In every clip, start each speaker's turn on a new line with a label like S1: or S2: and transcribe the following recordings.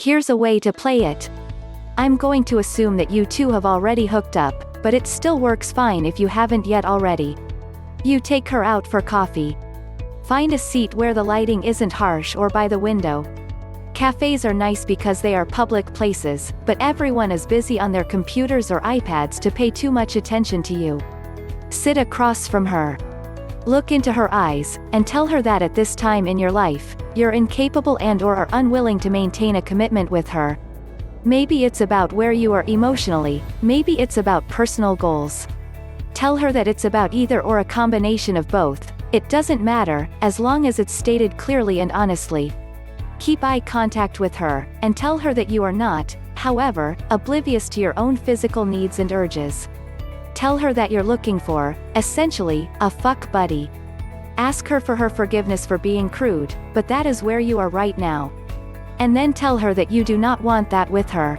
S1: Here's a way to play it. I'm going to assume that you two have already hooked up, but it still works fine if you haven't yet already. You take her out for coffee. Find a seat where the lighting isn't harsh or by the window. Cafes are nice because they are public places, but everyone is busy on their computers or iPads to pay too much attention to you. Sit across from her. Look into her eyes, and tell her that at this time in your life, you're incapable and/or are unwilling to maintain a commitment with her. Maybe it's about where you are emotionally, maybe it's about personal goals. Tell her that it's about either or a combination of both. It doesn't matter, as long as it's stated clearly and honestly. Keep eye contact with her, and tell her that you are not, however, oblivious to your own physical needs and urges. Tell her that you're looking for, essentially, a fuck buddy. Ask her for her forgiveness for being crude, but that is where you are right now. And then tell her that you do not want that with her.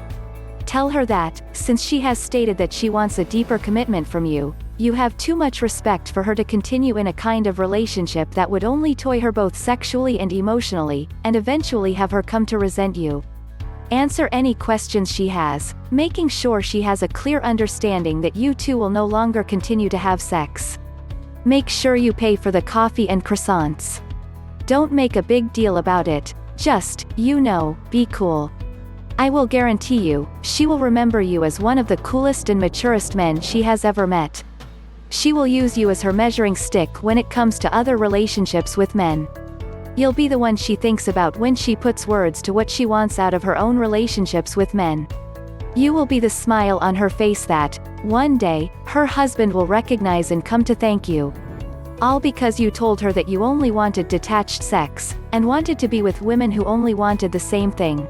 S1: Tell her that, since she has stated that she wants a deeper commitment from you, you have too much respect for her to continue in a kind of relationship that would only toy her both sexually and emotionally, and eventually have her come to resent you. Answer any questions she has, making sure she has a clear understanding that you two will no longer continue to have sex. Make sure you pay for the coffee and croissants. Don't make a big deal about it, just, be cool. I will guarantee you, she will remember you as one of the coolest and maturest men she has ever met. She will use you as her measuring stick when it comes to other relationships with men. You'll be the one she thinks about when she puts words to what she wants out of her own relationships with men. You will be the smile on her face that, one day, her husband will recognize and come to thank you. All because you told her that you only wanted detached sex, and wanted to be with women who only wanted the same thing.